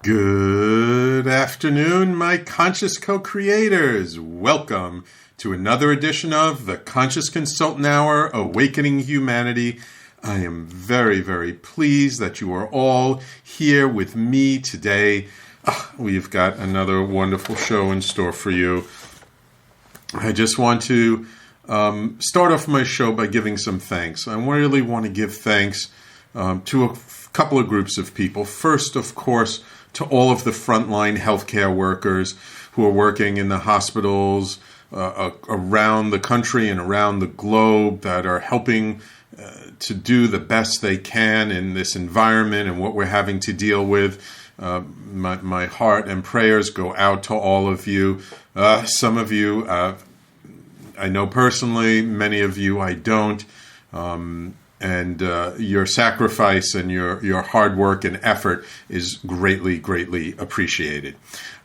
Good afternoon, my conscious co-creators. Welcome to another edition of the Conscious Consultant Hour, Awakening Humanity. I am very, very pleased that you are all here with me today. We've got another wonderful show in store for you. I just want to start off my show by giving some thanks. I really want to give thanks to a couple of groups of people. First, of course, to all of the frontline healthcare workers who are working in the hospitals around the country and around the globe that are helping to do the best they can in this environment and what we're having to deal with. My heart and prayers go out to all of you. Some of you I know personally, many of you I don't. And your sacrifice and your hard work and effort is greatly, greatly appreciated.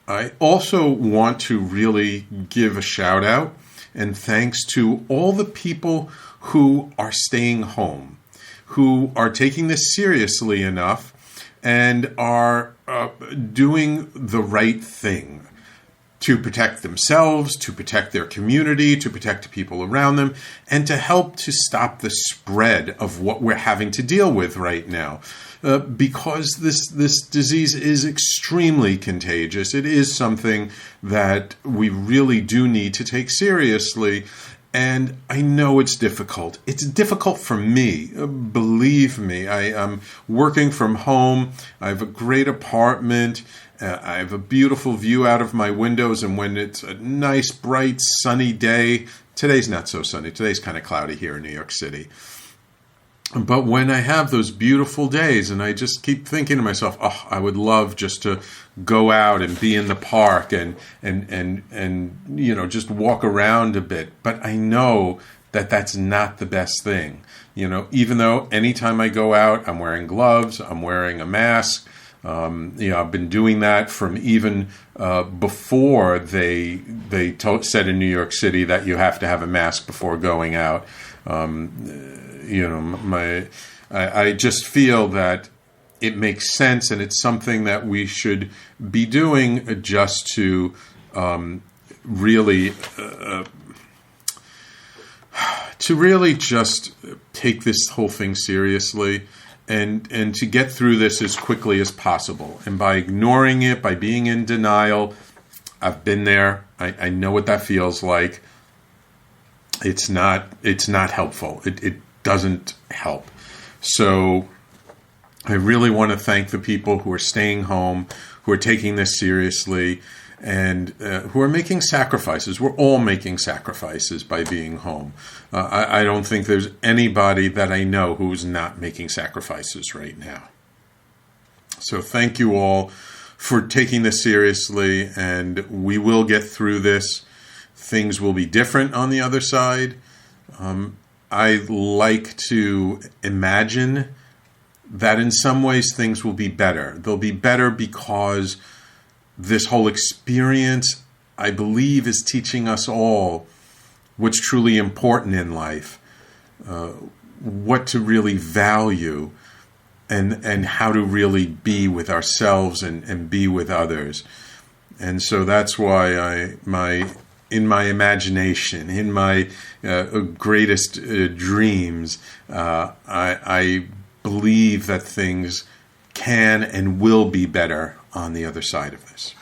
I also want to really give a shout out and thanks to all the people who are staying home, who are taking this seriously enough and are doing the right thing to protect themselves, to protect their community, to protect people around them, and to help to stop the spread of what we're having to deal with right now. Because this disease is extremely contagious. It is something that we really do need to take seriously. And I know it's difficult. It's difficult for me. Believe me, I am working from home. I have a great apartment. I have a beautiful view out of my windows, and when it's a nice, bright, sunny day, today's not so sunny. Today's kind of cloudy here in New York City. But when I have those beautiful days, and I just keep thinking to myself, oh, I would love just to go out and be in the park and you know, just walk around a bit. But I know that that's not the best thing. You know, even though anytime I go out, I'm wearing gloves, I'm wearing a mask. I've been doing that from even before they said in New York City that you have to have a mask before going out. I just feel that it makes sense, and it's something that we should be doing just to really just take this whole thing seriously. And to get through this as quickly as possible. And by ignoring it, by being in denial, I've been there. I know what that feels like. It's not helpful. It doesn't help. So I really want to thank the people who are staying home, who are taking this seriously, and who are making sacrifices. We're all making sacrifices by being home. I don't think there's anybody that I know who's not making sacrifices right now. So thank you all for taking this seriously, and we will get through this. Things will be different on the other side. I like to imagine that in some ways things will be better. They'll be better because this whole experience, I believe, is teaching us all what's truly important in life, what to really value, and how to really be with ourselves and be with others. And so that's why in my imagination, in my greatest dreams, I believe that things can and will be better on the other side of this.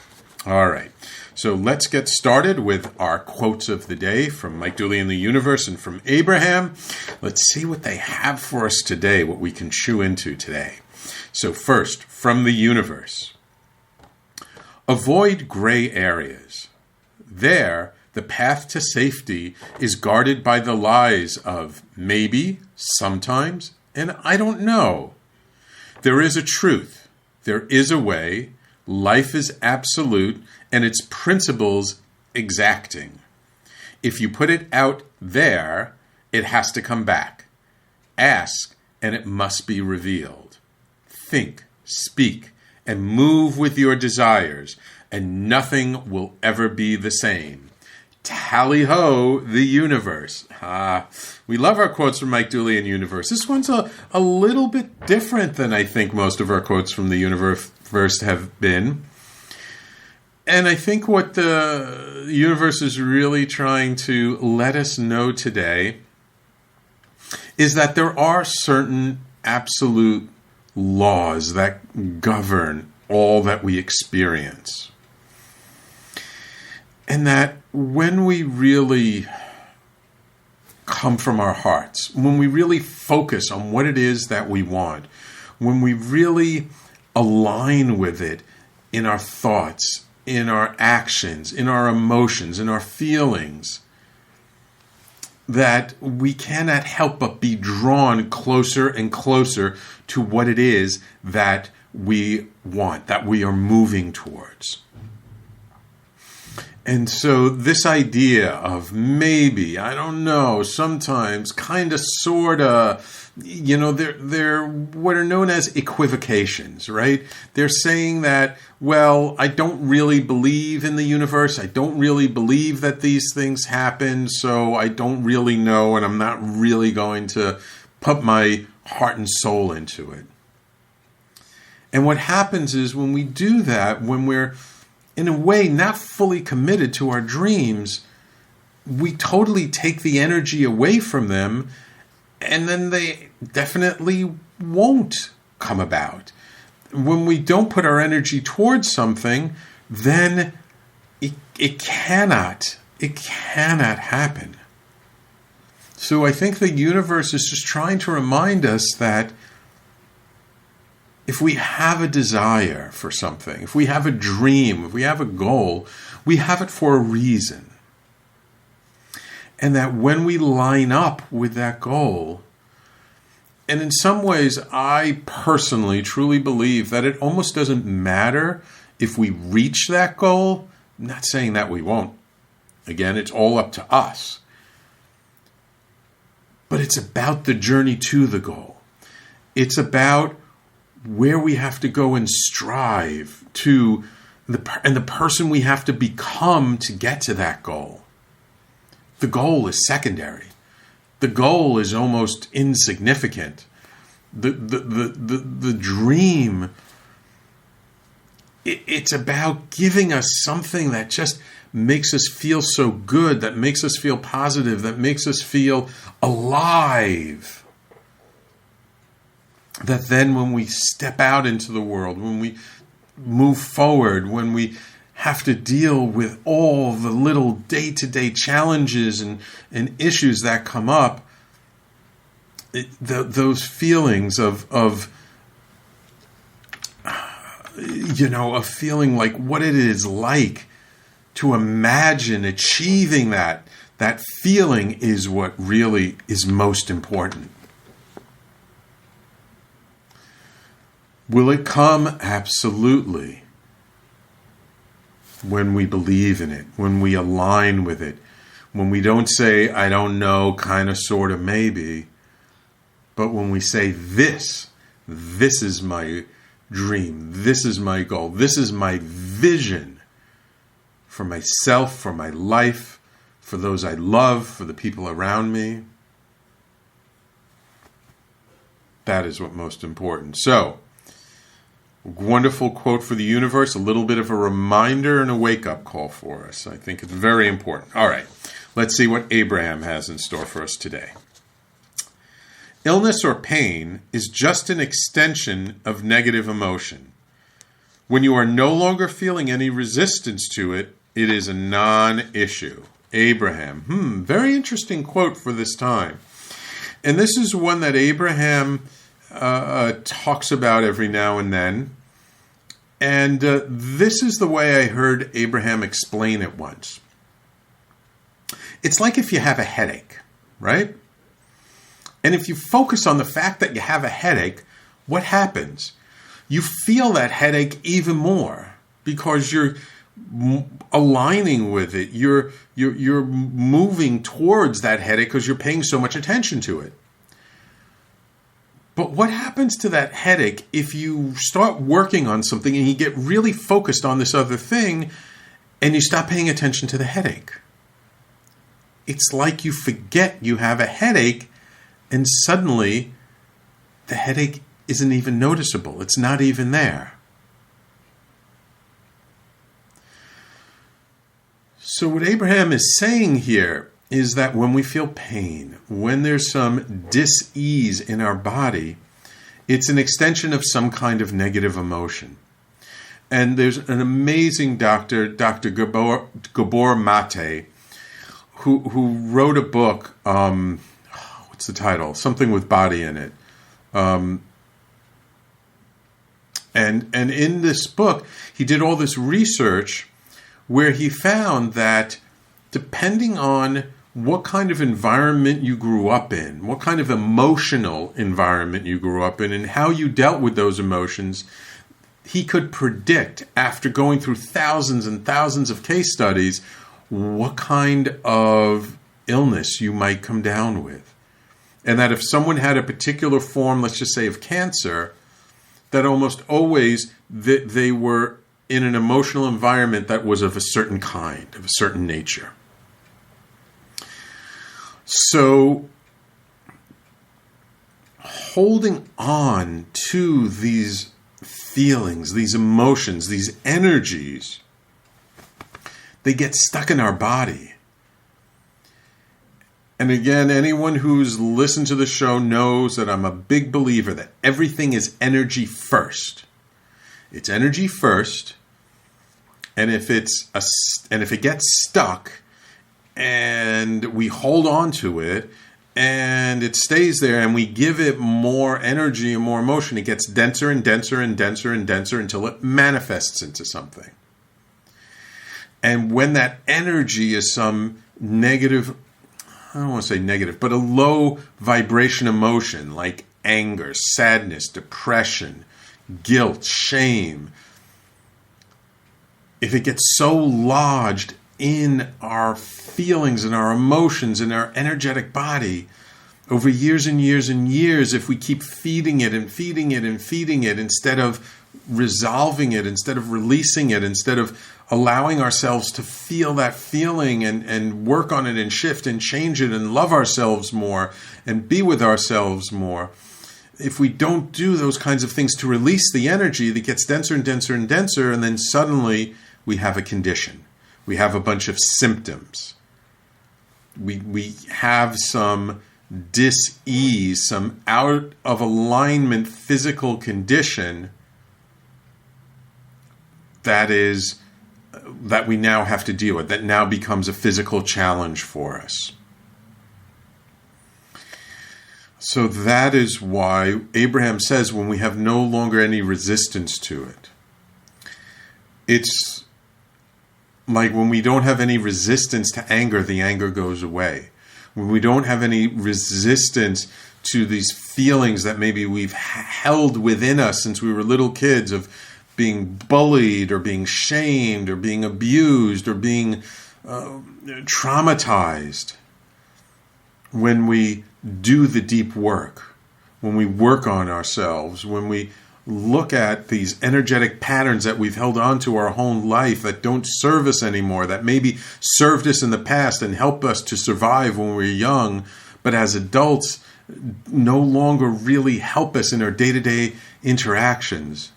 All right. So let's get started with our quotes of the day from Mike Dooley and the Universe and from Abraham. Let's see what they have for us today, what we can chew into today. So first, from the Universe. Avoid gray areas. There, the path to safety is guarded by the lies of maybe, sometimes, and I don't know. There is a truth. There is a way. Life is absolute, and its principles exacting. If you put it out there, it has to come back. Ask, and it must be revealed. Think, speak, and move with your desires, and nothing will ever be the same. Tally-ho, the universe. We love our quotes from Mike Dooley and Universe. This one's a little bit different than I think most of our quotes from the universe have been. And I think what the universe is really trying to let us know today is that there are certain absolute laws that govern all that we experience. And that when we really come from our hearts, when we really focus on what it is that we want, when we really align with it in our thoughts, in our actions, in our emotions, in our feelings, that we cannot help but be drawn closer and closer to what it is that we want, that we are moving towards. And so this idea of maybe, I don't know, sometimes, kind of, sort of, they're what are known as equivocations, right? They're saying that, well, I don't really believe in the universe. I don't really believe that these things happen, so I don't really know, and I'm not really going to put my heart and soul into it. And what happens is when we do that, when we're in a way not fully committed to our dreams, we totally take the energy away from them, and then they definitely won't come about. When we don't put our energy towards something, then it cannot happen. So I think the universe is just trying to remind us that if we have a desire for something, if we have a dream, if we have a goal, we have it for a reason. And that when we line up with that goal, and in some ways, I personally truly believe that it almost doesn't matter if we reach that goal. I'm not saying that we won't. Again, it's all up to us. But it's about the journey to the goal. It's about where we have to go and strive to, and the person we have to become to get to that goal. The goal is secondary. The goal is almost insignificant. The dream, it's about giving us something that just makes us feel so good, that makes us feel positive, that makes us feel alive. That then when we step out into the world, when we move forward, when we have to deal with all the little day-to-day challenges and issues that come up, those feelings of feeling like what it is like to imagine achieving that feeling is what really is most important. Will it come? Absolutely. When we believe in it, when we align with it, when we don't say, I don't know, kind of, sort of, maybe, but when we say this is my dream, this is my goal, this is my vision for myself, for my life, for those I love, for the people around me. That is what's most important. So, wonderful quote for the universe, a little bit of a reminder and a wake-up call for us. I think it's very important. All right, let's see what Abraham has in store for us today. Illness or pain is just an extension of negative emotion. When you are no longer feeling any resistance to it, it is a non-issue. Abraham. Very interesting quote for this time. And this is one that Abraham talks about every now and then. And this is the way I heard Abraham explain it once. It's like if you have a headache, right? And if you focus on the fact that you have a headache, what happens? You feel that headache even more because you're aligning with it. You're moving towards that headache because you're paying so much attention to it. But what happens to that headache if you start working on something and you get really focused on this other thing and you stop paying attention to the headache? it's like you forget you have a headache, and suddenly the headache isn't even noticeable. It's not even there. So what Abraham is saying here is that when we feel pain, when there's some dis-ease in our body, it's an extension of some kind of negative emotion. And there's an amazing doctor, Dr. Gabor Mate, who wrote a book, what's the title? Something with body in it. And in this book, he did all this research where he found that depending on what kind of environment you grew up in, what kind of emotional environment you grew up in, and how you dealt with those emotions, he could predict, after going through thousands and thousands of case studies, what kind of illness you might come down with. And that if someone had a particular form, let's just say of cancer, that almost always they were in an emotional environment that was of a certain kind, of a certain nature. So holding on to these feelings, these emotions, these energies, they get stuck in our body. And again, anyone who's listened to the show knows that I'm a big believer that everything is energy first. It's energy first, and if it gets stuck and we hold on to it and it stays there and we give it more energy and more emotion, it gets denser and denser and denser and denser until it manifests into something. And when that energy is some negative, I don't want to say negative, but a low vibration emotion like anger, sadness, depression, guilt, shame, if it gets so lodged in our feelings and our emotions and our energetic body over years and years and years, if we keep feeding it and feeding it and feeding it instead of resolving it, instead of releasing it, instead of allowing ourselves to feel that feeling and work on it and shift and change it and love ourselves more and be with ourselves more, if we don't do those kinds of things to release the energy, that gets denser and denser and denser, and then suddenly we have a condition. We have a bunch of symptoms. We have some dis-ease, some out of alignment physical condition that we now have to deal with, that now becomes a physical challenge for us. So that is why Abraham says when we have no longer any resistance to it, it's like when we don't have any resistance to anger, the anger goes away. When we don't have any resistance to these feelings that maybe we've held within us since we were little kids of being bullied or being shamed or being abused or being traumatized, when we do the deep work, when we work on ourselves, when we look at these energetic patterns that we've held on to our whole life that don't serve us anymore, that maybe served us in the past and helped us to survive when we were young, but as adults no longer really help us in our day-to-day interactions.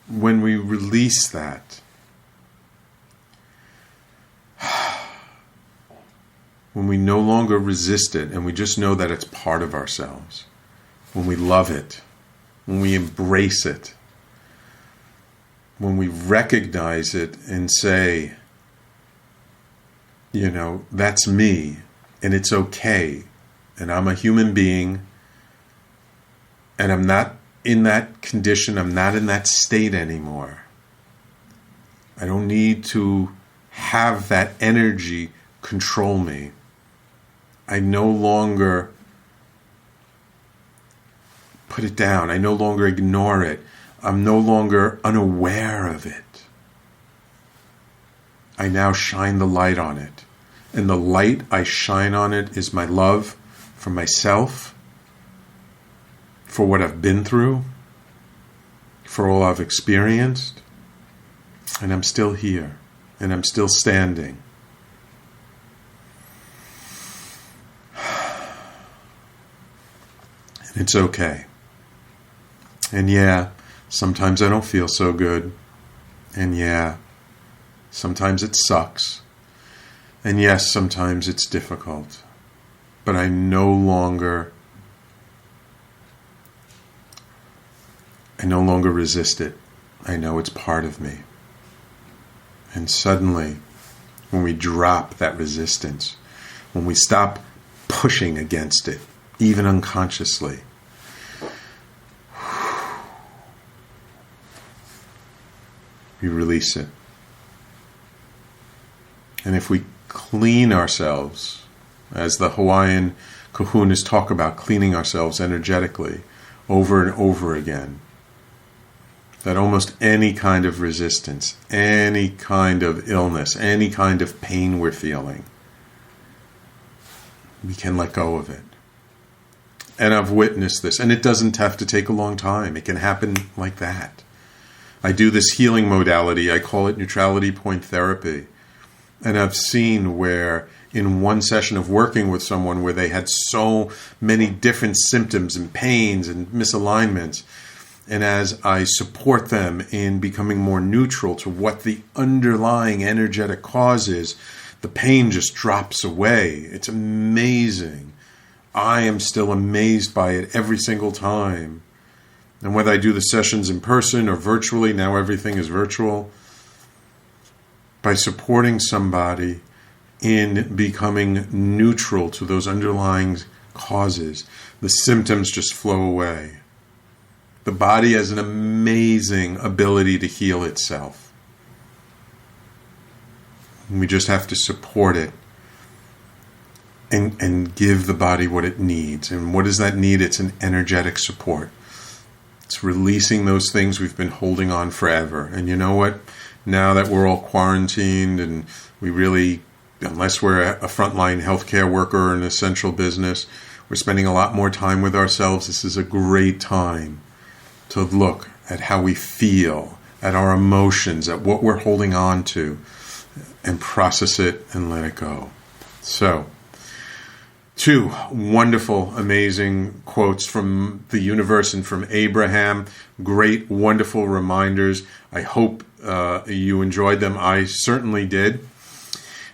When we release that, when we no longer resist it and we just know that it's part of ourselves, when we love it, when we embrace it, when we recognize it and say, that's me and it's okay, and I'm a human being and I'm not in that condition, I'm not in that state anymore. I don't need to have that energy control me. I no longer put it down. I no longer ignore it. I'm no longer unaware of it. I now shine the light on it. And the light I shine on it is my love for myself, for what I've been through, for all I've experienced. And I'm still here. And I'm still standing. And it's okay. And yeah, sometimes I don't feel so good. And yeah, sometimes it sucks. And yes, sometimes it's difficult. But I no longer resist it. I know it's part of me. And suddenly, when we drop that resistance, when we stop pushing against it, even unconsciously, we release it. And if we clean ourselves, as the Hawaiian kahunas talk about cleaning ourselves energetically over and over again, that almost any kind of resistance, any kind of illness, any kind of pain we're feeling, we can let go of it. And I've witnessed this, and it doesn't have to take a long time. It can happen like that. I do this healing modality. I call it neutrality point therapy. And I've seen where in one session of working with someone where they had so many different symptoms and pains and misalignments, and as I support them in becoming more neutral to what the underlying energetic cause is, the pain just drops away. It's amazing. I am still amazed by it every single time. And whether I do the sessions in person or virtually, now everything is virtual, by supporting somebody in becoming neutral to those underlying causes, the symptoms just flow away. The body has an amazing ability to heal itself. We just have to support it and give the body what it needs. And what does that need? It's an energetic support. It's releasing those things we've been holding on forever. And you know what? Now that we're all quarantined and we really, unless we're a frontline healthcare worker or an essential business, we're spending a lot more time with ourselves. This is a great time to look at how we feel, at our emotions, at what we're holding on to, and process it and let it go. So, 2 wonderful, amazing quotes from the universe and from Abraham. Great, wonderful reminders. I hope you enjoyed them. I certainly did.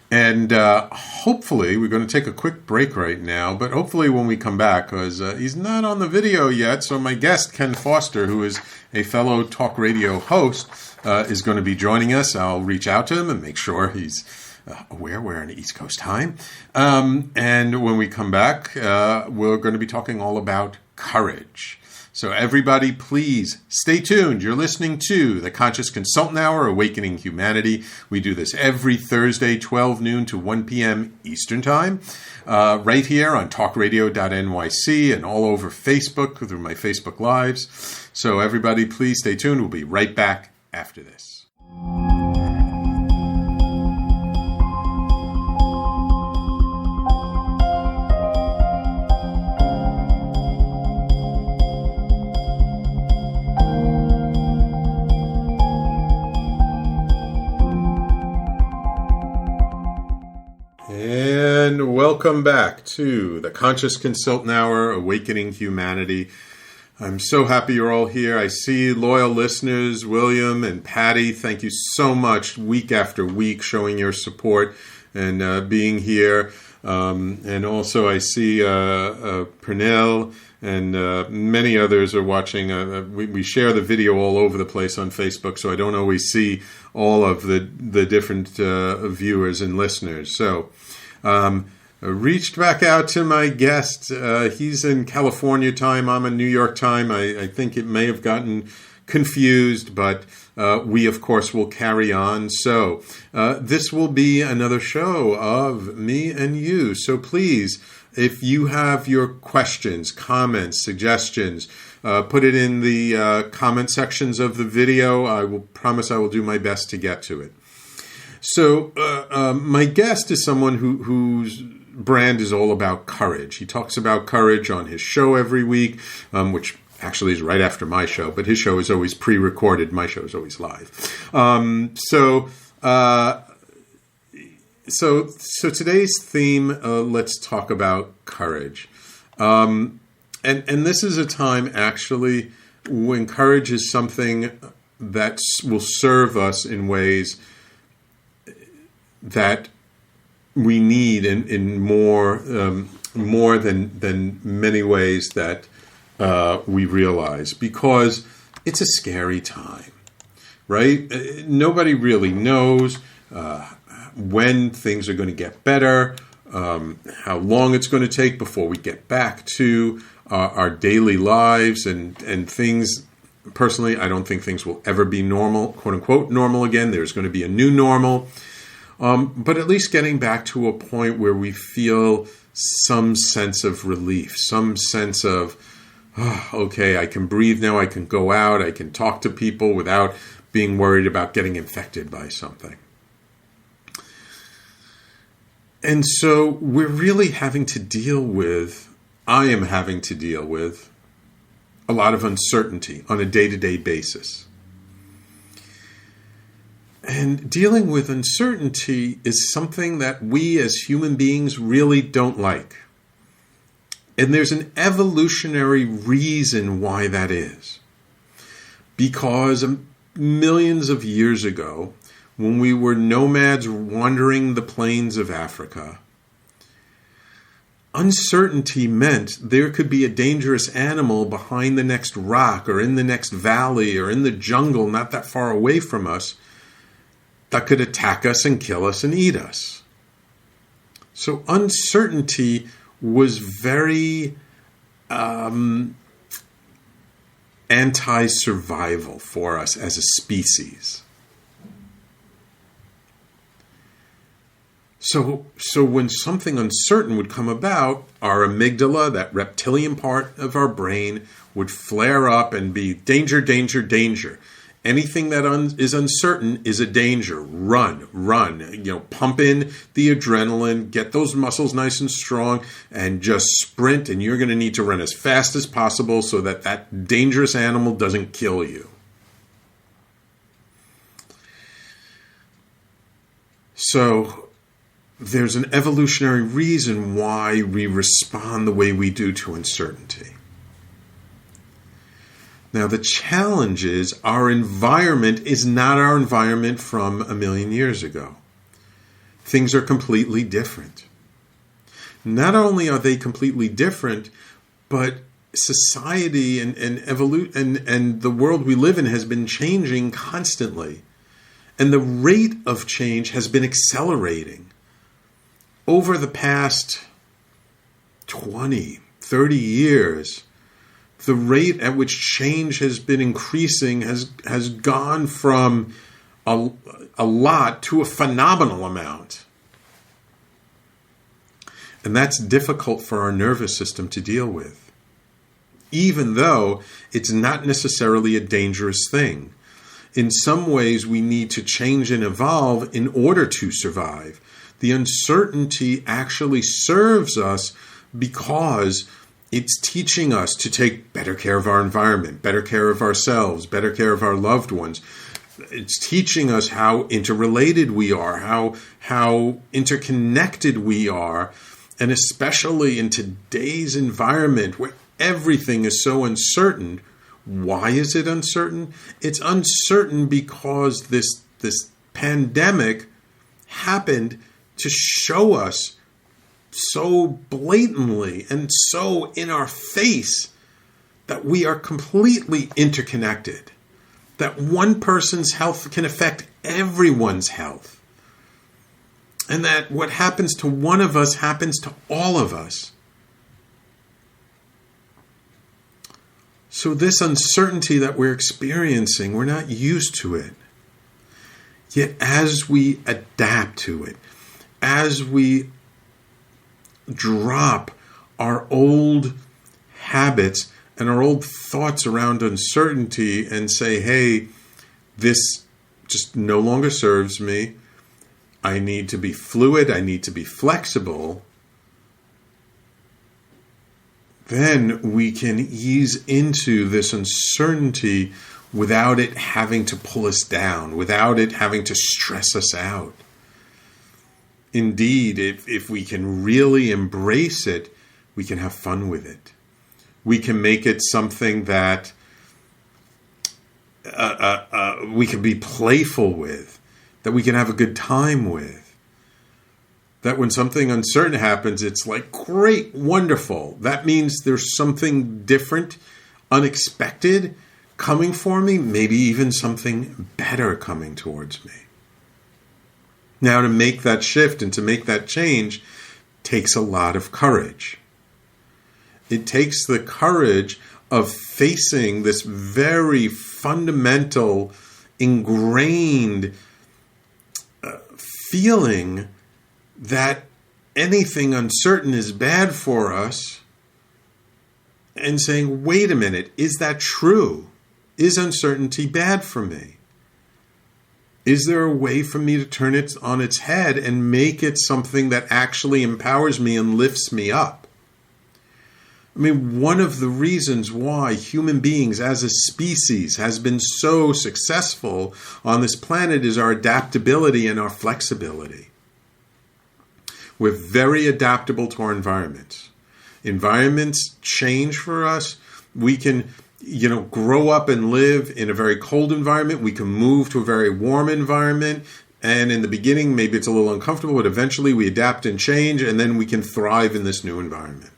And hopefully, we're going to take a quick break right now, but hopefully when we come back, because he's not on the video yet, so my guest, Ken Foster, who is a fellow talk radio host, is going to be joining us. I'll reach out to him and make sure he's aware we're on East Coast time. And when we come back, we're going to be talking all about courage. So everybody, please stay tuned. You're listening to the Conscious Consultant Hour, Awakening Humanity. We do this every Thursday, 12 noon to 1 p.m. Eastern Time, right here on TalkRadio.NYC and all over Facebook through my Facebook Lives. So everybody, please stay tuned. We'll be right back after this. And welcome back to the Conscious Consultant Hour, Awakening Humanity. I'm so happy you're all here. I see loyal listeners, William and Patty. Thank you so much, week after week, showing your support and being here. And also I see Pernell and many others are watching. We share the video all over the place on Facebook, so I don't always see all of the different viewers and listeners. So reached back out to my guest. He's in California time. I'm in New York time. I think it may have gotten confused, but we, of course, will carry on. So this will be another show of me and you. So please, if you have your questions, comments, suggestions, put it in the comment sections of the video. I will promise I will do my best to get to it. So my guest is someone whose brand is all about courage. He talks about courage on his show every week, which actually is right after my show, but his show is always pre-recorded. My show is always live. So today's theme, let's talk about courage. And this is a time, actually, when courage is something that will serve us in ways that we need in more than many ways that we realize, because it's a scary time, right? Nobody really knows when things are going to get better, how long it's going to take before we get back to our daily lives and things. Personally, I don't think things will ever be normal, quote unquote, normal again. There's going to be a new normal. But at least getting back to a point where we feel some sense of relief, some sense of, oh, okay, I can breathe now, I can go out, I can talk to people without being worried about getting infected by something. And so we're really having to deal with, I am having to deal with, a lot of uncertainty on a day-to-day basis. And dealing with uncertainty is something that we as human beings really don't like. And there's an evolutionary reason why that is. Because millions of years ago, when we were nomads wandering the plains of Africa, uncertainty meant there could be a dangerous animal behind the next rock or in the next valley or in the jungle not that far away from us that could attack us and kill us and eat us. So uncertainty was very anti-survival for us as a species. So when something uncertain would come about, our amygdala, that reptilian part of our brain, would flare up and be danger, danger, danger. Anything that is uncertain is a danger. Run. Pump in the adrenaline, get those muscles nice and strong, and just sprint. And you're going to need to run as fast as possible so that that dangerous animal doesn't kill you. So there's an evolutionary reason why we respond the way we do to uncertainty. Now, the challenge is our environment is not our environment from a million years ago. Things are completely different. Not only are they completely different, but society and the world we live in has been changing constantly. And the rate of change has been accelerating. Over the past 20, 30 years, the rate at which change has been increasing has gone from a lot to a phenomenal amount. And that's difficult for our nervous system to deal with, even though it's not necessarily a dangerous thing. In some ways, we need to change and evolve in order to survive. The uncertainty actually serves us because it's teaching us to take better care of our environment, better care of ourselves, better care of our loved ones. It's teaching us how interrelated we are, how interconnected we are, and especially in today's environment where everything is so uncertain. Why is it uncertain? It's uncertain because this pandemic happened to show us so blatantly and so in our face that we are completely interconnected, that one person's health can affect everyone's health, and that what happens to one of us happens to all of us. So this uncertainty that we're experiencing, we're not used to it. Yet as we adapt to it, as we drop our old habits and our old thoughts around uncertainty and say, hey, this just no longer serves me. I need to be fluid. I need to be flexible. Then we can ease into this uncertainty without it having to pull us down, without it having to stress us out. Indeed, if we can really embrace it, we can have fun with it. We can make it something that we can be playful with, that we can have a good time with. That when something uncertain happens, it's like, great, wonderful. That means there's something different, unexpected coming for me, maybe even something better coming towards me. Now, to make that shift and to make that change takes a lot of courage. It takes the courage of facing this very fundamental, ingrained feeling that anything uncertain is bad for us, and saying, wait a minute, is that true? Is uncertainty bad for me? Is there a way for me to turn it on its head and make it something that actually empowers me and lifts me up? I mean, one of the reasons why human beings as a species has been so successful on this planet is our adaptability and our flexibility. We're very adaptable to our environments. Environments change for us. We can grow up and live in a very cold environment. We can move to a very warm environment. And in the beginning, maybe it's a little uncomfortable, but eventually we adapt and change, and then we can thrive in this new environment.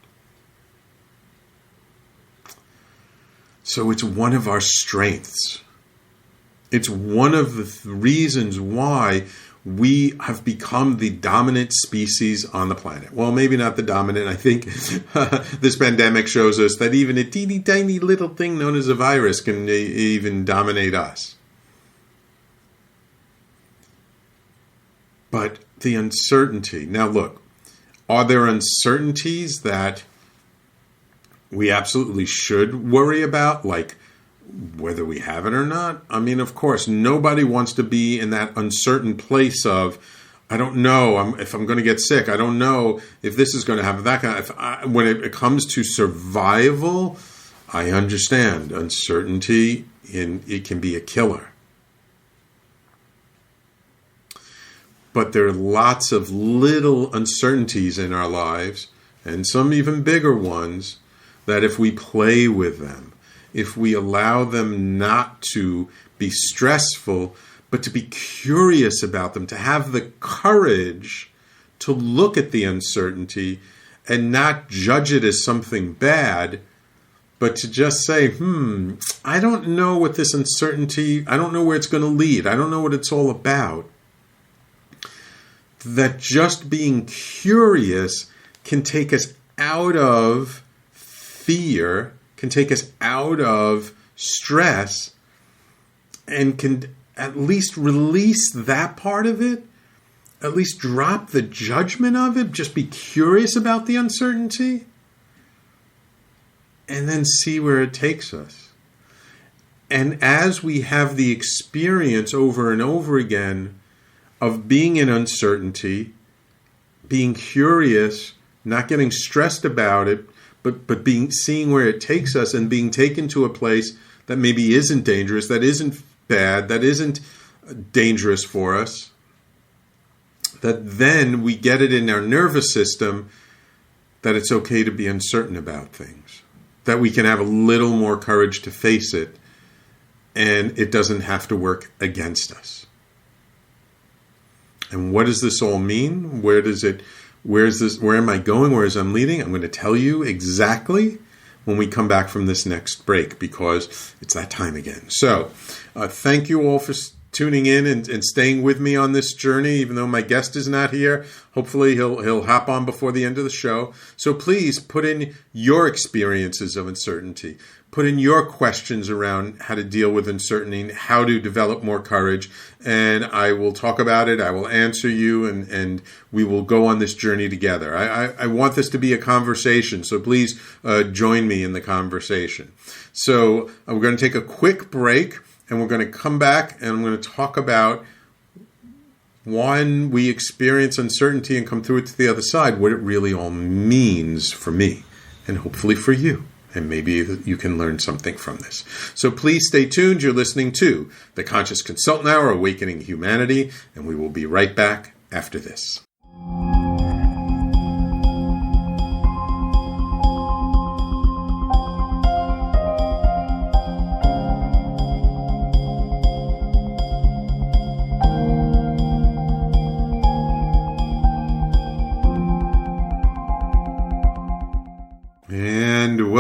So it's one of our strengths. It's one of the reasons why we have become the dominant species on the planet. Well, maybe not the dominant. I think this pandemic shows us that even a teeny tiny little thing known as a virus can even dominate us. But the uncertainty. Now look, are there uncertainties that we absolutely should worry about, like whether we have it or not? I mean, of course, nobody wants to be in that uncertain place of, I don't know if I'm going to get sick. I don't know if this is going to happen. That when it comes to survival, I understand uncertainty, it can be a killer. But there are lots of little uncertainties in our lives, and some even bigger ones, that if we play with them, if we allow them not to be stressful, but to be curious about them, to have the courage to look at the uncertainty and not judge it as something bad, but to just say, I don't know what this uncertainty, I don't know where it's going to lead. I don't know what it's all about. That just being curious can take us out of fear, can take us out of stress, and can at least release that part of it, at least drop the judgment of it, just be curious about the uncertainty, and then see where it takes us. And as we have the experience over and over again of being in uncertainty, being curious, not getting stressed about it, but seeing where it takes us and being taken to a place that maybe isn't dangerous, that isn't bad, that isn't dangerous for us, that then we get it in our nervous system that it's okay to be uncertain about things, that we can have a little more courage to face it, and it doesn't have to work against us. And what does this all mean? Where am I going? Where is I'm leading? I'm going to tell you exactly when we come back from this next break, because it's that time again. So thank you all for tuning in and staying with me on this journey, even though my guest is not here. Hopefully he'll hop on before the end of the show. So please put in your experiences of uncertainty. Put in your questions around how to deal with uncertainty, how to develop more courage, and I will talk about it. I will answer you, and we will go on this journey together. I want this to be a conversation, so please join me in the conversation. So we're going to take a quick break, and we're going to come back, and I'm going to talk about when we experience uncertainty and come through it to the other side, what it really all means for me, and hopefully for you. And maybe you can learn something from this. So please stay tuned. You're listening to The Conscious Consultant Hour, Awakening Humanity, and we will be right back after this.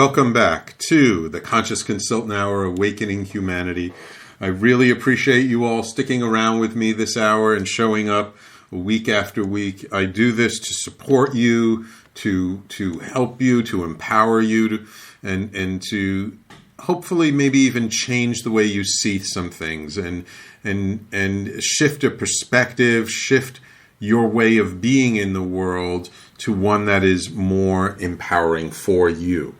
welcome back to the Conscious Consultant Hour, Awakening Humanity. I really appreciate you all sticking around with me this hour and showing up week after week. I do this to support you, to help you, to empower you, and to hopefully maybe even change the way you see some things and shift a perspective, shift your way of being in the world to one that is more empowering for you.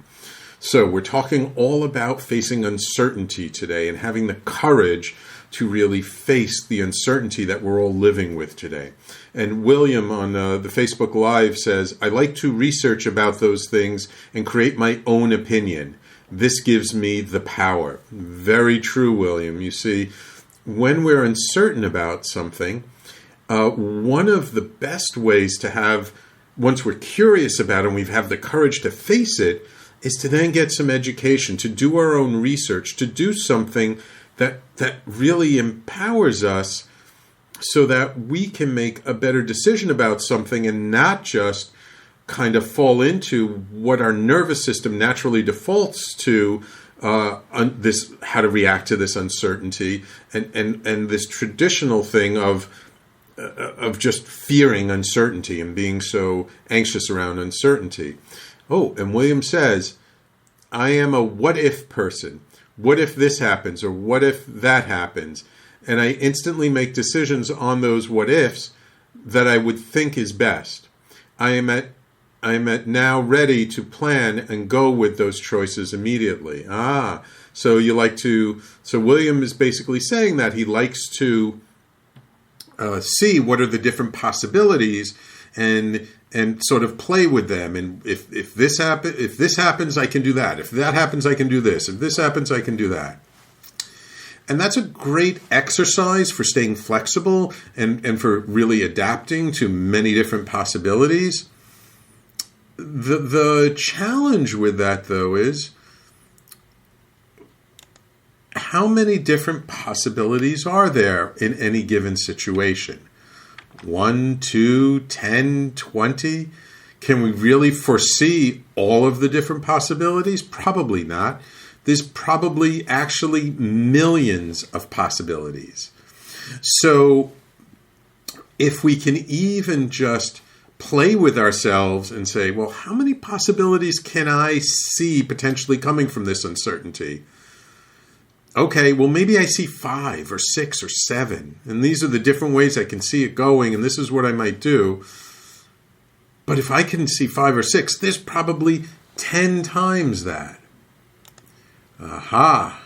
So we're talking all about facing uncertainty today and having the courage to really face the uncertainty that we're all living with today. And William on the Facebook Live says, I like to research about those things and create my own opinion. This gives me the power. Very true, William. You see, when we're uncertain about something, one of the best ways to have, once we're curious about it and we have the courage to face it, is to then get some education, to do our own research, to do something that really empowers us so that we can make a better decision about something and not just kind of fall into what our nervous system naturally defaults to, this how to react to this uncertainty and this traditional thing of just fearing uncertainty and being so anxious around uncertainty. Oh, and William says, I am a what if person. What if this happens or what if that happens? And I instantly make decisions on those what ifs that I would think is best. I am at now ready to plan and go with those choices immediately. So William is basically saying that he likes to see what are the different possibilities and sort of play with them. And if this happens, I can do that. If that happens, I can do this. If this happens, I can do that. And that's a great exercise for staying flexible and for really adapting to many different possibilities. The challenge with that, though, is how many different possibilities are there in any given situation? 1, 2, 10, 20? Can we really foresee all of the different possibilities? Probably not. There's probably actually millions of possibilities. So if we can even just play with ourselves and say, well, how many possibilities can I see potentially coming from this uncertainty? Okay, well, maybe I see 5 or 6 or 7, and these are the different ways I can see it going, and this is what I might do. But if I can see 5 or 6, there's probably 10 times that. Aha.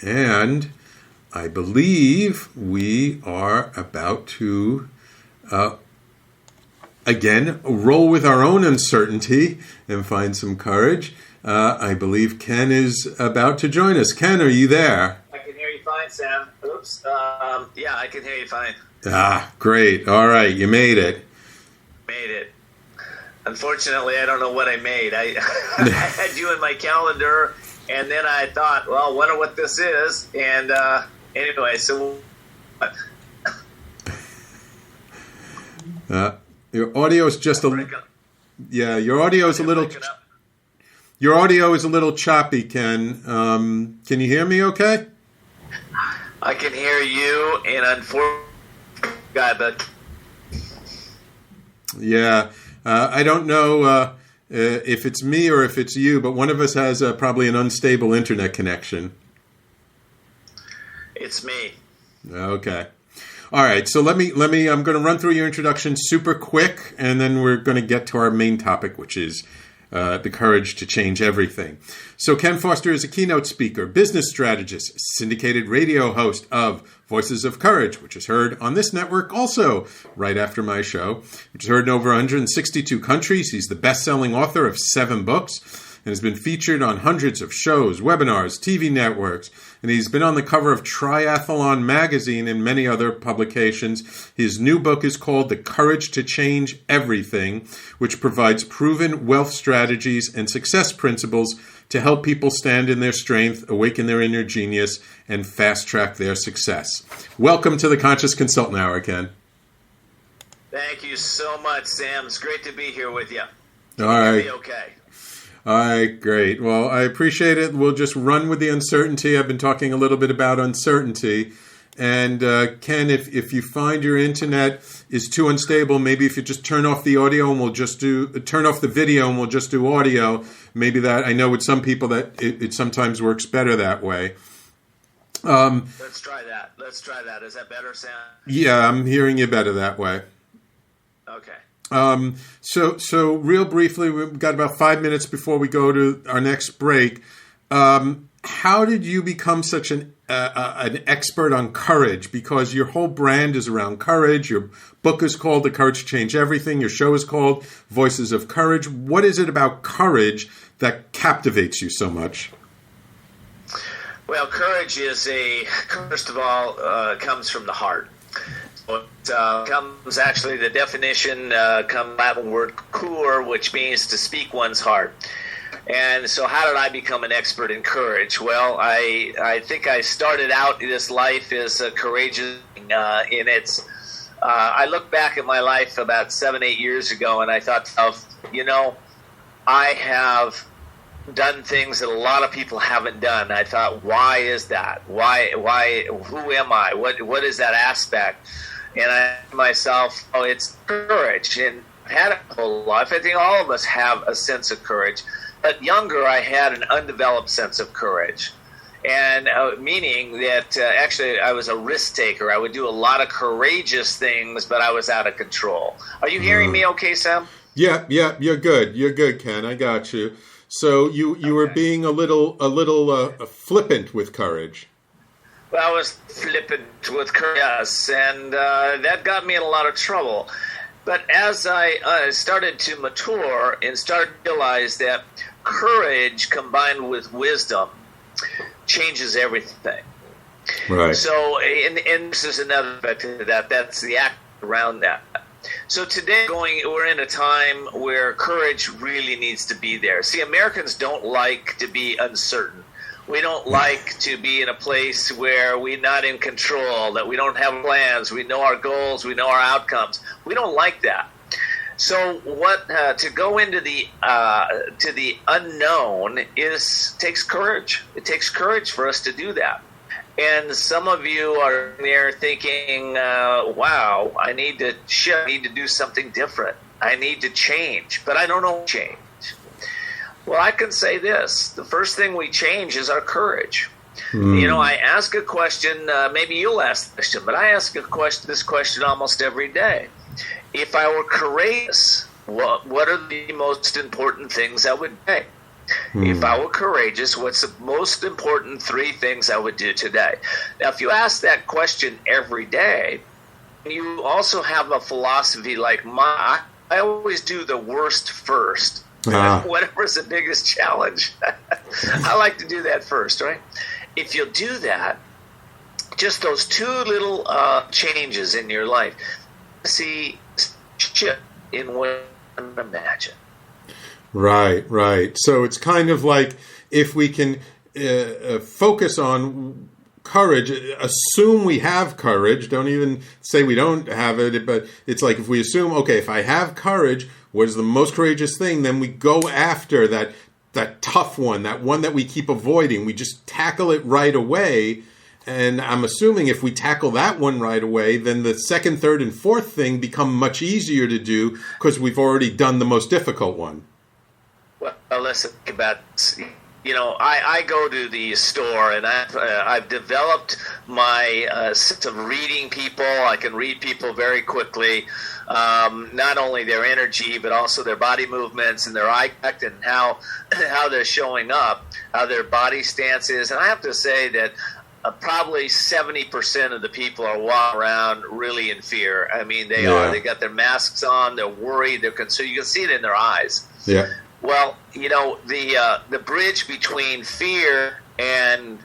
And I believe we are about to again, roll with our own uncertainty and find some courage. I believe Ken is about to join us. Ken, are you there? I can hear you fine, Sam. Oops. Yeah, I can hear you fine. Great. All right, you made it. Made it. Unfortunately, I don't know what I made. I had you in my calendar, and then I thought, well, wonder what this is. And anyway, so... your audio is just your audio is a little... Your audio is a little choppy, Ken. Can you hear me okay? I can hear you, and unfortunately, yeah, I don't know if it's me or if it's you, but one of us has probably an unstable internet connection. It's me. Okay. All right, so let me. I'm going to run through your introduction super quick, and then we're going to get to our main topic, which is the courage to change everything. So Ken Foster is a keynote speaker, business strategist, syndicated radio host of Voices of Courage, which is heard on this network also right after my show, which is heard in over 162 countries. He's the best-selling author of 7 books and has been featured on hundreds of shows, webinars, TV networks, and he's been on the cover of Triathlon Magazine and many other publications. His new book is called The Courage to Change Everything, which provides proven wealth strategies and success principles to help people stand in their strength, awaken their inner genius, and fast-track their success. Welcome to the Conscious Consultant Hour, Ken. Thank you so much, Sam. It's great to be here with you. All right. Okay. All right, great. Well, I appreciate it. We'll just run with the uncertainty. I've been talking a little bit about uncertainty. And Ken, if you find your internet is too unstable, maybe if you just turn off the audio and turn off the video and we'll just do audio. Maybe that, I know with some people that it sometimes works better that way. Let's try that. Is that better, Sam? Yeah, I'm hearing you better that way. Okay. So real briefly, we've got about 5 minutes before we go to our next break. How did you become such an expert on courage? Because your whole brand is around courage. Your book is called The Courage to Change Everything. Your show is called Voices of Courage. What is it about courage that captivates you so much? Well, courage first of all, comes from the heart. It comes actually, the definition comes Latin word cur, which means to speak one's heart. And so how did I become an expert in courage? Well, I think I started out this life as courageous in its I look back at my life about 7-8 years ago, and I thought, I have done things that a lot of people haven't done. I thought, why is that? Why, who am I? What is that aspect? And I asked myself, it's courage. And I've had it a whole life. I think all of us have a sense of courage. But younger, I had an undeveloped sense of courage. And meaning that actually I was a risk taker. I would do a lot of courageous things, but I was out of control. Are you hearing me okay, Sam? Yeah, you're good. You're good, Ken. I got you. So you were being a little flippant with courage. Well, I was flippant with courage, yes, and that got me in a lot of trouble. But as I started to mature and started to realize that courage combined with wisdom changes everything. Right. So, and this is another aspect of that. That's the act around that. So today, we're in a time where courage really needs to be there. See, Americans don't like to be uncertain. We don't like to be in a place where we're not in control, that we don't have plans, we know our goals, we know our outcomes. We don't like that. So to go into the unknown takes courage. It takes courage for us to do that. And some of you are there thinking, wow, I need to shift, I need to do something different. I need to change, but I don't know change. Well, I can say this. The first thing we change is our courage. I ask a question, maybe you'll ask the question, but I ask this question almost every day. If I were courageous, what are the most important things I would do? If I were courageous, what's the most important 3 things I would do today? Now, if you ask that question every day, you also have a philosophy like mine. I always do the worst first. Whatever's the biggest challenge. I like to do that first, right? If you'll do that, just those 2 little changes in your life, see shift in what you imagine. Right. So it's kind of like if we can focus on courage, assume we have courage, don't even say we don't have it, but it's like if we assume, okay, if I have courage, what is the most courageous thing? Then we go after that tough one, that one that we keep avoiding. We just tackle it right away. And I'm assuming if we tackle that one right away, then the second, third, and fourth thing become much easier to do because we've already done the most difficult one. Well, let's think about this. I go to the store and I've developed my sense of reading people. I can read people very quickly, not only their energy, but also their body movements and their eye contact and how they're showing up, how their body stance is. And I have to say that probably 70% of the people are walking around really in fear. I mean, they are. They got their masks on. They're worried. They're concerned. You can see it in their eyes. Yeah. Well, the bridge between fear and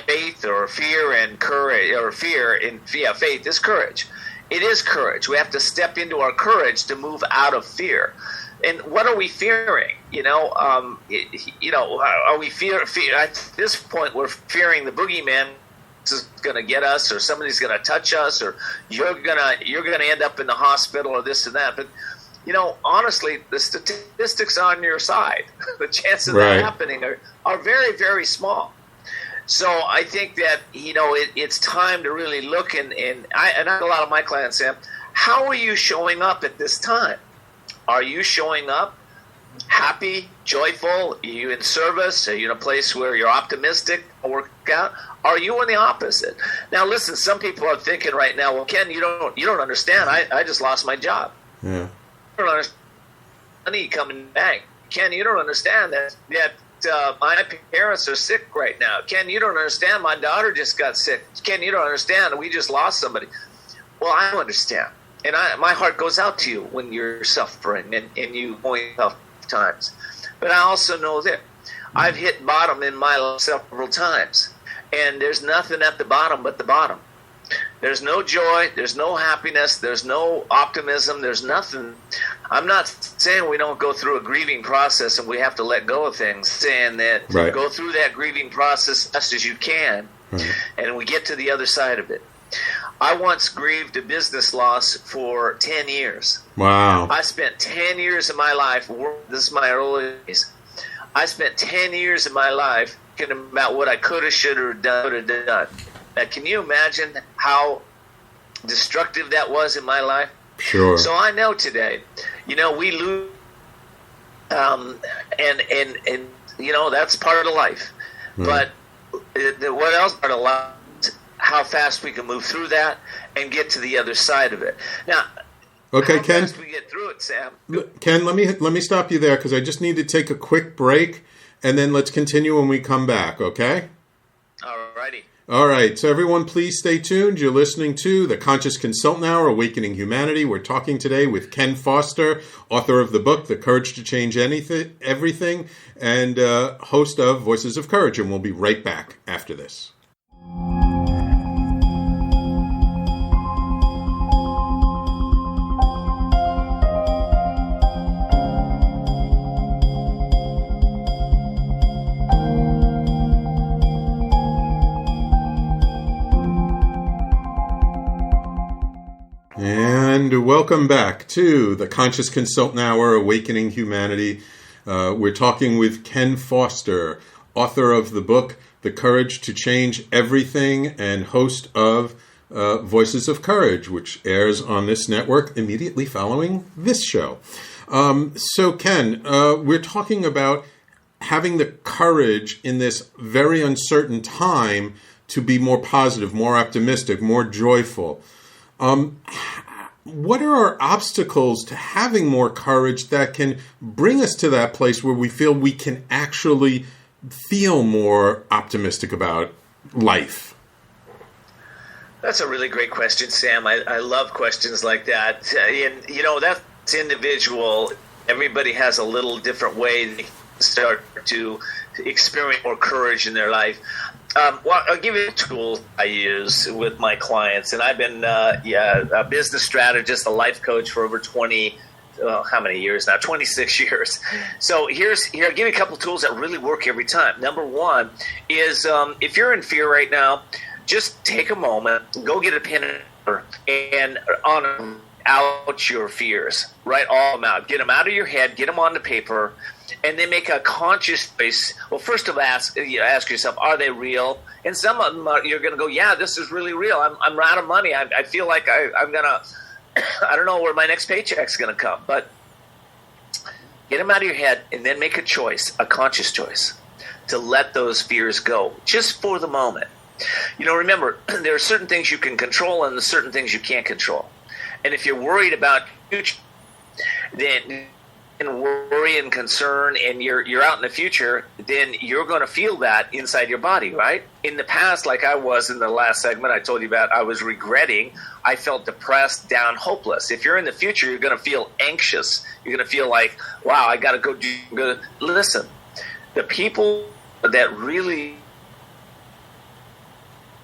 faith, or fear and courage, or faith is courage. It is courage. We have to step into our courage to move out of fear. And what are we fearing? Are we fear? At this point, we're fearing the boogeyman is going to get us, or somebody's going to touch us, or you're going to end up in the hospital, or this and that. But honestly, the statistics are on your side. The chances of that happening are very, very small. So I think that, it's time to really look, and I have a lot of my clients say, how are you showing up at this time? Are you showing up happy, joyful? Are you in service? Are you in a place where you're optimistic, work out? Are you on the opposite? Now, listen, some people are thinking right now, well, Ken, you don't understand. I just lost my job. Yeah. You don't understand money coming back. Ken, you don't understand that my parents are sick right now. Ken, you don't understand. My daughter just got sick. Ken, you don't understand. We just lost somebody. Well, I understand. And my heart goes out to you when you're suffering and you going tough times. But I also know that I've hit bottom in my life several times. And there's nothing at the bottom but the bottom. There's no joy. There's no happiness. There's no optimism. There's nothing. I'm not saying we don't go through a grieving process and we have to let go of things. Saying that go through that grieving process as best as you can, and we get to the other side of it. I once grieved a business loss for 10 years. Wow. I spent 10 years of my life, this is my early days, I spent 10 years of my life thinking about what I could have, should have done. Now, can you imagine how destructive that was in my life? Sure. So I know today, we lose, and that's part of life. But what else part of life? How fast we can move through that and get to the other side of it. Now, okay, how Ken, fast we get through it, Sam? Ken, let me stop you there because I just need to take a quick break, and then let's continue when we come back. Okay? All righty. All right. So everyone, please stay tuned. You're listening to the Conscious Consultant Hour, Awakening Humanity. We're talking today with Ken Foster, author of the book The Courage to Change Everything, and host of Voices of Courage. And we'll be right back after this. And welcome back to the Conscious Consultant Hour, Awakening Humanity. We're talking with Ken Foster, author of the book, The Courage to Change Everything, and host of Voices of Courage, which airs on this network immediately following this show. So, Ken, we're talking about having the courage in this very uncertain time to be more positive, more optimistic, more joyful. What are our obstacles to having more courage that can bring us to that place where we feel we can actually feel more optimistic about life? That's a really great question, Sam. I love questions like that. And, that's individual. Everybody has a little different way they start to experience more courage in their life. Well, I'll give you a tool I use with my clients, and I've been a business strategist, a life coach for over 26 years. So here, I'll give you a couple tools that really work every time. Number one is if you're in fear right now, just take a moment, go get a pen and paper, and out your fears. Write all of them out. Get them out of your head, get them on the paper, and then make a conscious choice. Well, first of all, ask yourself, are they real? And some of them you're going to go, yeah, this is really real. I'm out of money. I feel like I'm going to, I don't know where my next paycheck's going to come. But get them out of your head and then make a choice, a conscious choice, to let those fears go just for the moment. Remember, there are certain things you can control and there's certain things you can't control. And if you're worried about future, then worry and concern, and you're out in the future, then you're going to feel that inside your body, right? In the past, like I was in the last segment I told you about, I was regretting. I felt depressed, down, hopeless. If you're in the future, you're going to feel anxious. You're going to feel like, wow, I got to go do good. Listen, the people that really...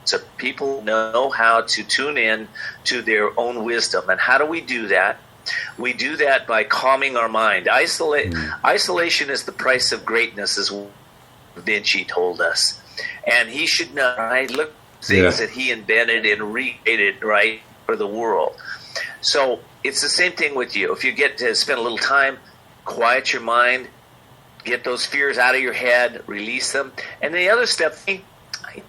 So people know how to tune in to their own wisdom. And how do we do that? We do that by calming our mind. Isolation is the price of greatness, as Vinci told us. And he should know, right? Look at things that he invented and recreated, right, for the world. So it's the same thing with you. If you get to spend a little time, quiet your mind, get those fears out of your head, release them. And the other step,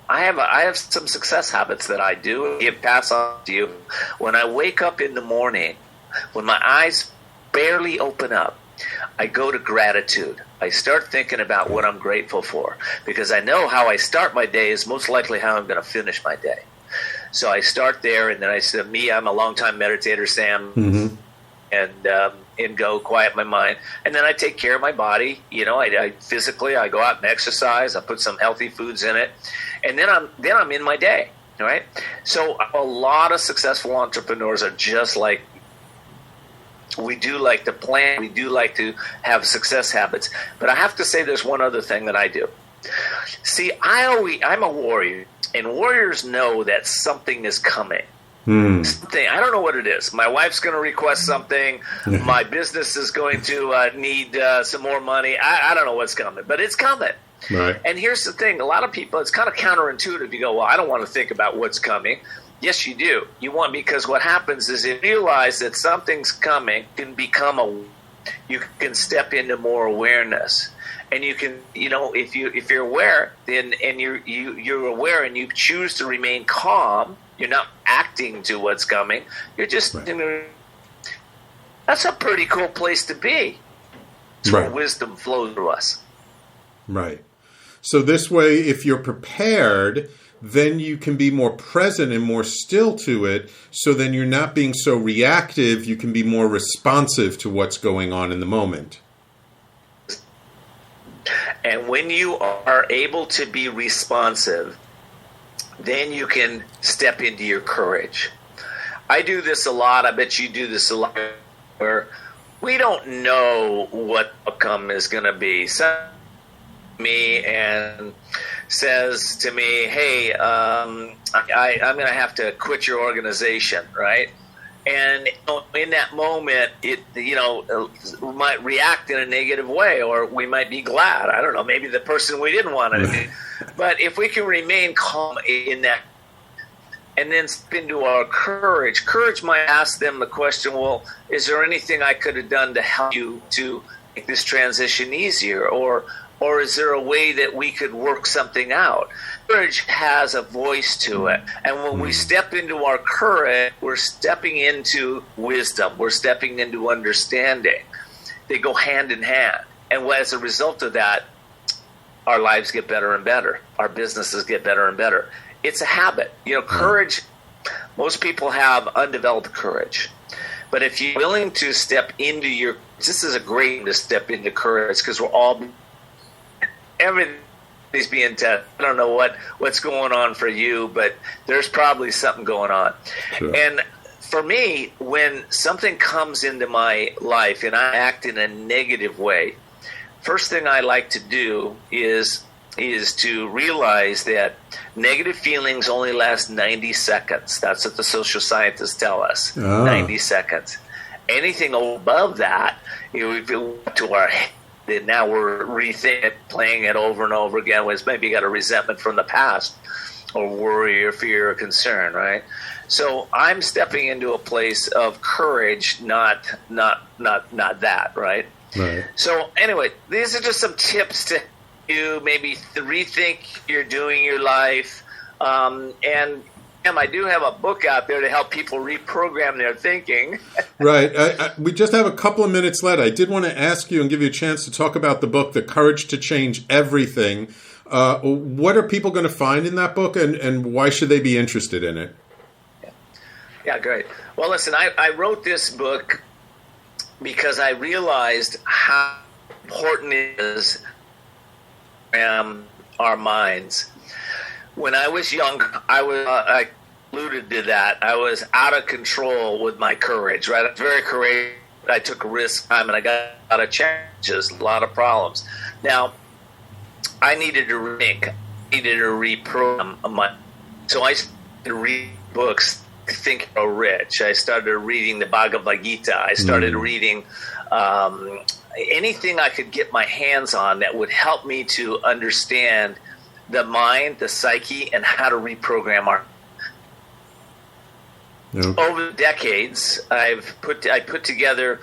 I have some success habits that I do and pass on to you. When I wake up in the morning, when my eyes barely open up, I go to gratitude. I start thinking about what I'm grateful for, because I know how I start my day is most likely how I'm going to finish my day. So I start there, and then I say, I'm a long-time meditator, Sam, and go quiet my mind. And then I take care of my body. I physically, I go out and exercise. I put some healthy foods in it. And then I'm in my day, right? So a lot of successful entrepreneurs are just like, we do like to plan. We do like to have success habits. But I have to say there's one other thing that I do. See, I'm a warrior, and warriors know that something is coming. Something, I don't know what it is. My wife's going to request something. My business is going to need some more money. I don't know what's coming, but it's coming. Right. And here's the thing. A lot of people, it's kind of counterintuitive. You go, well, I don't want to think about what's coming. Yes, you do. Because what happens is you realize that something's coming, you can step into more awareness. And you can, if you're aware, then and you're aware and you choose to remain calm, you're not acting to what's coming. You're just, that's a pretty cool place to be. It's where wisdom flows through us. Right. So this way, if you're prepared, then you can be more present and more still to it. So then you're not being so reactive. You can be more responsive to what's going on in the moment. And when you are able to be responsive, then you can step into your courage. I do this a lot. I bet you do this a lot, where we don't know what the outcome is going to be. Me and says to me, hey, I'm going to have to quit your organization, right? And in that moment, it might react in a negative way, or we might be glad. I don't know, maybe the person we didn't want to be. But if we can remain calm in that, and then step into our courage might ask them the question, well, is there anything I could have done to help you to make this transition easier? Or is there a way that we could work something out? Courage has a voice to it. And when we step into our courage, we're stepping into wisdom. We're stepping into understanding. They go hand in hand. And as a result of that, our lives get better and better. Our businesses get better and better. It's a habit. Courage, most people have undeveloped courage. But if you're willing to step into this is a great time to step into courage, because everything's being tested. I don't know what's going on for you, but there's probably something going on. Sure. And for me, when something comes into my life and I act in a negative way, first thing I like to do is to realize that negative feelings only last 90 seconds. That's what the social scientists tell us, 90 seconds. Anything above that, we feel to our head. Then now we're rethinking it, playing it over and over again. It's maybe you got a resentment from the past, or worry or fear or concern, right? So I'm stepping into a place of courage, not that, right? Right. So anyway, these are just some tips to you maybe rethink you're doing your life. And I do have a book out there to help people reprogram their thinking. Right. We just have a couple of minutes left. I did want to ask you and give you a chance to talk about the book, The Courage to Change Everything. What are people going to find in that book, and why should they be interested in it? Yeah, great. Well, listen, I wrote this book because I realized how important it is our minds. When I was young, I alluded to that. I was out of control with my courage, right? I was very courageous. I took a risk time, and I got a lot of challenges, a lot of problems. Now, I needed to rethink. I needed to reprogram my. So I started to read books, Think and Grow Rich. I started reading the Bhagavad Gita. I started reading anything I could get my hands on that would help me to understand the mind, the psyche, and how to reprogram our. Okay. Over the decades, I put together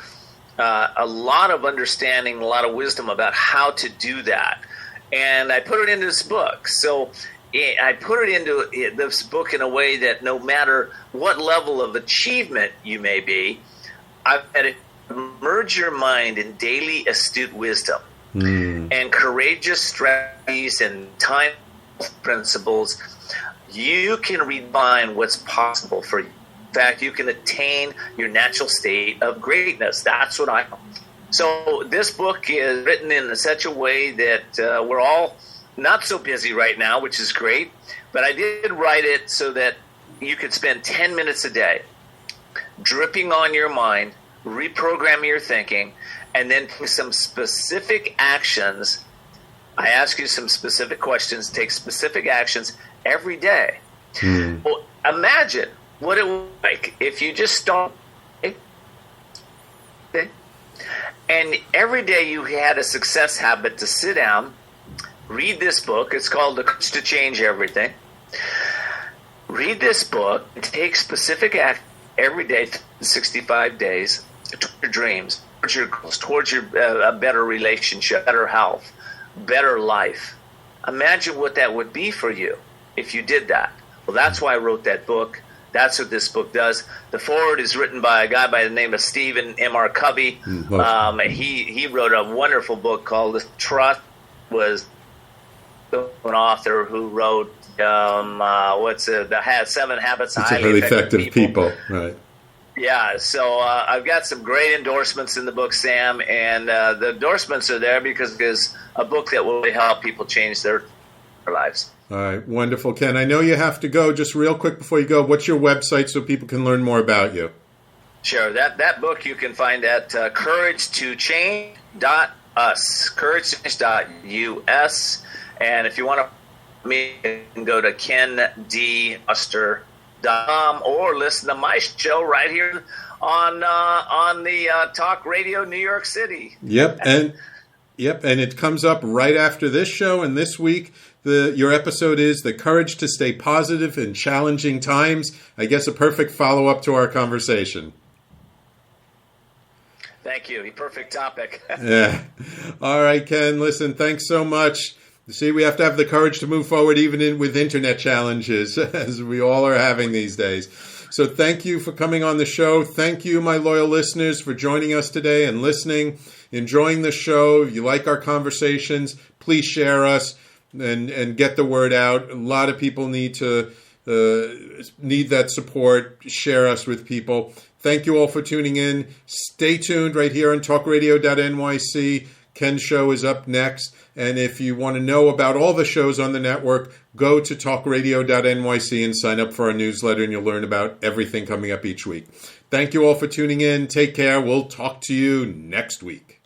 a lot of understanding, a lot of wisdom about how to do that, and I put it into this book. So I put it into this book in a way that no matter what level of achievement you may be, I've had to merge your mind in daily astute wisdom and courageous strategies and time principles. You can redefine what's possible for you. In fact, you can attain your natural state of greatness. That's what I. So this book is written in such a way that we're all not so busy right now, which is great. But I did write it so that you could spend 10 minutes a day dripping on your mind, reprogramming your thinking, and then some specific actions. I ask you some specific questions, take specific actions every day. Well, imagine what it would be like if you just start, and every day you had a success habit to sit down, read this book. It's called The Courage to Change Everything. Read this book and take specific action every day, 65 days, towards your dreams, towards your goals, towards your a better relationship, better health, better life. Imagine what that would be for you if you did that. Well, that's why I wrote that book. That's what this book does. The foreword is written by a guy by the name of Stephen M.R. Covey. He wrote a wonderful book called Trust. Was an author who wrote the 7 Habits of Highly Effective People. Right. Yeah, so I've got some great endorsements in the book, Sam, and the endorsements are there because it's a book that will really help people change their lives. All right, wonderful, Ken. I know you have to go. Just real quick before you go, what's your website so people can learn more about you? Sure. That book you can find at couragetochange.us, couragetochange.us. And if you want to me, you can go to kendmuster.com or listen to my show right here on the Talk Radio New York City. Yep, and it comes up right after this show. And this week, your episode is The Courage to Stay Positive in Challenging Times. I guess a perfect follow-up to our conversation. Thank you. Perfect topic. Yeah. All right, Ken, listen, thanks so much. See, we have to have the courage to move forward even with internet challenges, as we all are having these days. So thank you for coming on the show. Thank you, my loyal listeners, for joining us today and listening, enjoying the show. If you like our conversations, please share us and get the word out. A lot of people need that support. Share us with people. Thank you all for tuning in. Stay tuned right here on TalkRadio.NYC. Ken's show is up next. And if you want to know about all the shows on the network, go to TalkRadio.NYC and sign up for our newsletter, and you'll learn about everything coming up each week. Thank you all for tuning in. Take care. We'll talk to you next week.